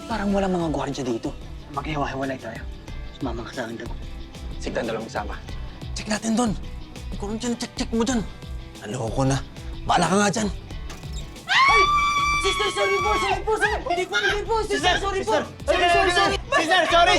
Parang walang mga gwardiya dito. Maghiwa-hiwalay tayo. Sumama ka sa akin, Dago. Sige, dalawang sama. Check natin doon. Ikaw rin dyan, check mo dyan. Naloko na. Bahala ka nga dyan. Sister, sorry po! Hindi po! Sister, sorry po! Sorry! Sister, sorry!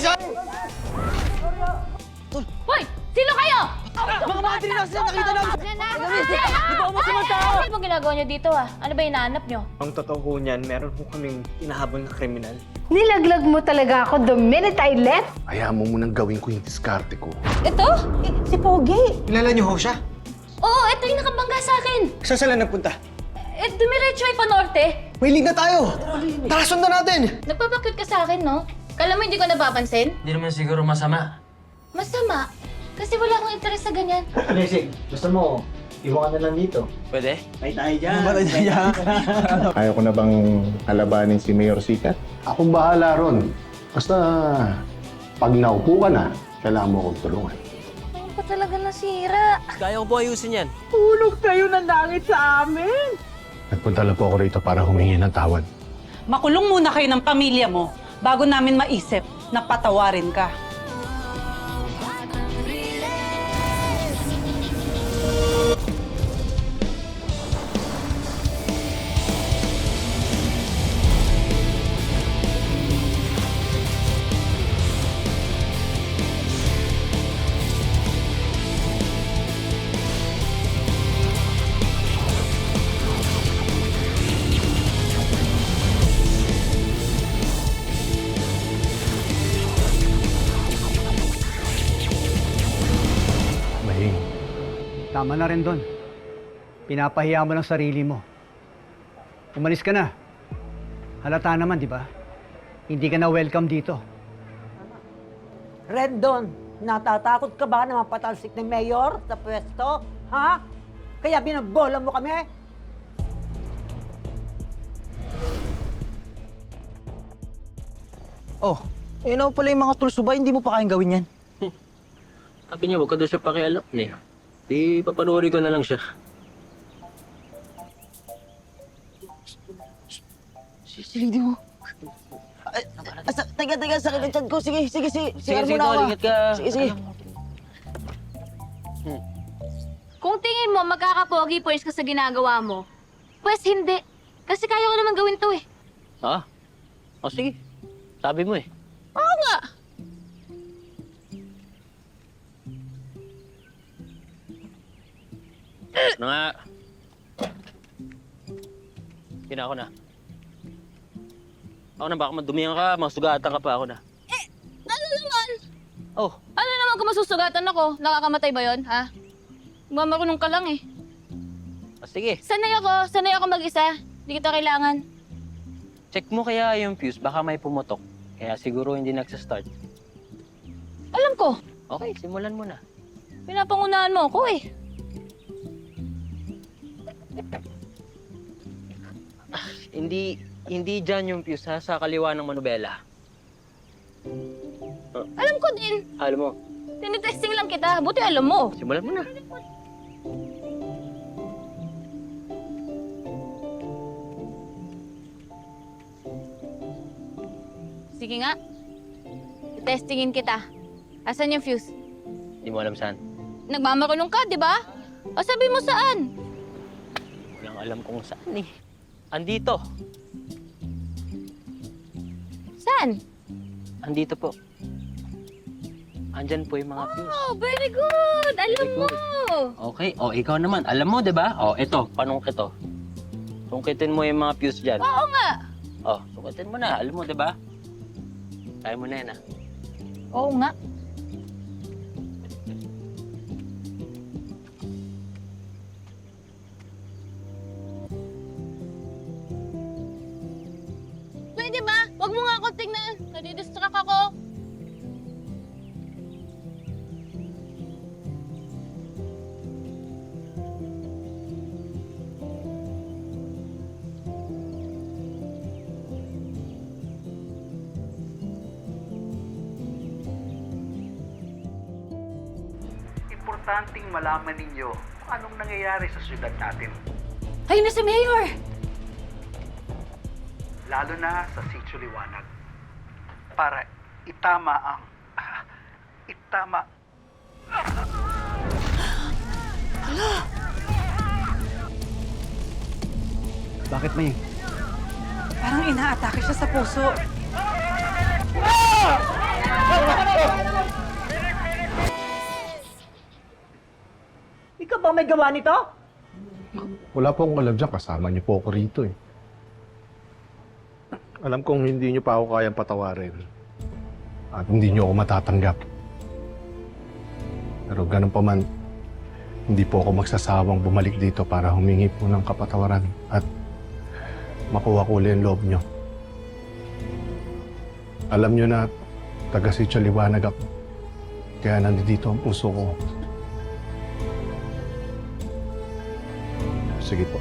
Hoy! Sino kayo? Mga madre na sila, nakita namin! Di ba masamang tao? Ano bang ginagawa niyo dito Ano ba hinahanap niyo? Ang totoo ho niyan, meron ho kaming inahabol na kriminal. Nilaglag mo talaga ako the minute I left. Hayaan mo munang gawin ko yung diskarte ko. Ito? Si Pogi. Kilala niyo ho siya? Oo, ito yung nakabangga sa akin. Saan sila nagpunta? Dumiretso ay panorte. May lead na tayo! Tara, sundan natin! Nagpapakit ka sa akin, no? Kala mo hindi ko napapansin? Hindi naman siguro masama. Masama. Kasi wala akong interes sa ganyan. Blessing, gusto mo, iwan ka na lang dito. Pwede? Ay tayo dyan! Ano ba tayo dyan? Ayaw ko na bang alabanin si Mayor Sikat? Akong bahala ron. Basta, pag naupo ka na, kailangan mo akong tulungan. Ano pa talaga nasira? Kaya ko po ayusin yan. Tulog kayo ng langit sa amin! Nagpunta lang po ako rito para humingi ng tawad. Makulong muna kayo ng pamilya mo bago namin maisip na patawarin ka. Mahing, Tama na rin doon. Pinapahiya mo lang sarili mo. Umalis ka na. Halata naman, di ba? Hindi ka na welcome dito. Rendon, natatakot ka ba na mapatalsik ni Mayor sa pwesto? Ha? Kaya binabola mo kami? Oh, yun ako pala yung mga tools mo ba? Hindi mo pa kayang gawin yan? Sabi niya, huwag ka doon siya pakialam eh. Di, papanoorin ko na lang siya. Silidi mo. Teka, sakit ang tiyan ko. Sige. Sige, Muna ako. ingat ka. Sige. Kung tingin mo magkakapogi points ka sa ginagawa mo, pues hindi. Kasi kaya ko naman gawin to eh. Ha? O sige. Sabi mo eh. Oo nga. Ano nga? Hindi na ako na. Ako na, baka madumihan ka, masugatan ka pa ako na. Ano naman? Oh, Ano naman kung masusugatan ako? Nakakamatay ba yon, ha? Mamarunong ka lang eh. sige. Sanay ako mag-isa. Hindi kita kailangan. Check mo kaya yung fuse, baka may pumutok. Kaya siguro hindi nagsa-start. Alam ko, Okay, simulan mo na. pinapangunahan mo ako eh. Hindi dyan yung fuse ha, sa kaliwa ng manubela. Alam ko din. Alam mo, Tinitesting lang kita. Buti alam mo. simulan mo na. Sige nga. Testingin kita. Asan yung fuse? Hindi mo alam saan. Nagmamarunong ka, di ba? O sabi mo saan? Walang alam kung saan eh. Andito. Saan? Andito po. Andyan po yung mga fuse. Oh, very good! Alam Very mo! good. Okay, o ikaw naman. Alam mo, di ba? O, ito, panungkit to. Tungkitin mo yung mga fuse dyan. Oo nga! O, tungkitin mo na. Alam mo, di ba? Kaya mo na yan, ah. Oo nga. Pwede ba? Huwag mo nga ako tingnan. Nadidistract ako. Importanteng malaman ninyo kung anong nangyayari sa syudad natin. Ayun na si Mayor! lalo na sa Sitio Liwanag. Para itama ang... itama... Bakit, May? Parang inaatake siya sa puso. Ikaw ba may gawa nito? Wala po akong alam dyan. Kasama niyo po ako rito eh. Alam kong hindi niyo pa ako kayang patawarin. At hindi niyo ako matatanggap. Pero ganun pa man, hindi po ako magsasawang bumalik dito para humingi po ng kapatawaran at makuha ko ulit ang loob niyo. Alam niyo na taga Sitio Liwanag ako. Kaya nandito ang puso ko. Sige po.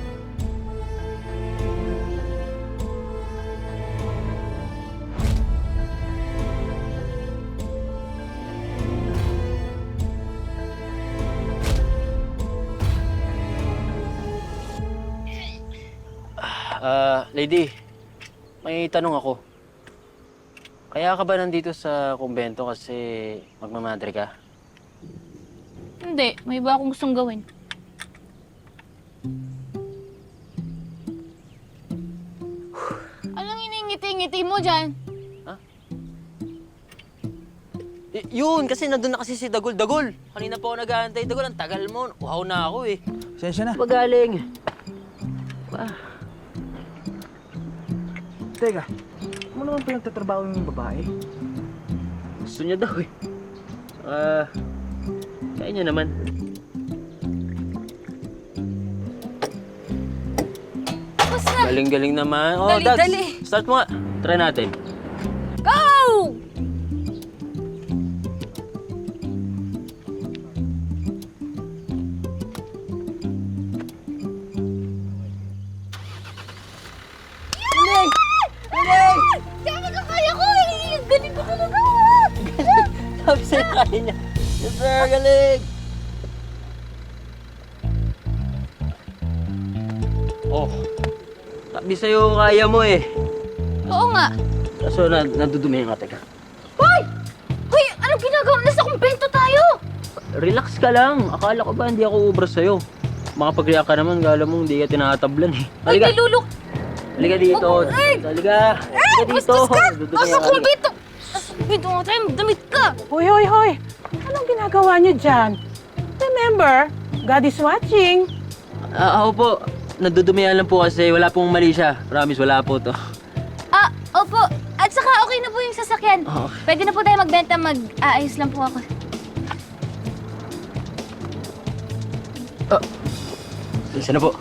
Lady, may tanong ako. Kaya ka ba nandito sa kumbento kasi magmamadre ka? Hindi, may iba akong gustong gawin. Anong iningiti-ngiti mo dyan? Yun, kasi nandun na kasi si Dagol. Dagol! Kanina pa ako nag-aantay. Dagol, ang tagal mo. Uhaw na ako eh. Sensya na. Magaling. Teka, ano naman pinagtatrabaho yung babae? Gusto niya daw eh. Kaya niya naman. Tapos na! Galing-galing naman. Oh, Dali, Dags, dali. start mo nga. Try natin. Go! Sabi ko kaya ko eh! Galing ko talaga! Sabi sa'yo kaya niya. Yes sir, galing! Oh, sabi sa'yo kaya mo eh. Oo nga. Kaso nadudumihan ka, teka. Hoy! Hoy! Anong ginagawa? Nasa kumbento tayo! Relax ka lang. Akala ko ba hindi ako ubra sa'yo? Makapag-react ka naman, gala mo hindi ka tinatablan eh. Ay, Halika, nilulok! halika dito. Ay! Halika, halika dito. Bastos ka! Nadudumihan Nasa ka. kumbento! Nasa kumbento nga tayo, damit ka! Hoy, hoy, hoy! Anong ginagawa niyo dyan? Remember, God is watching. Ako po, nadudumihan lang po kasi wala pong mali siya. Promise, wala po to. Opo. At saka okay na po yung sasakyan. Oo. Pwede na po tayo magbenta, mag-aayos lang po ako. Isa na po.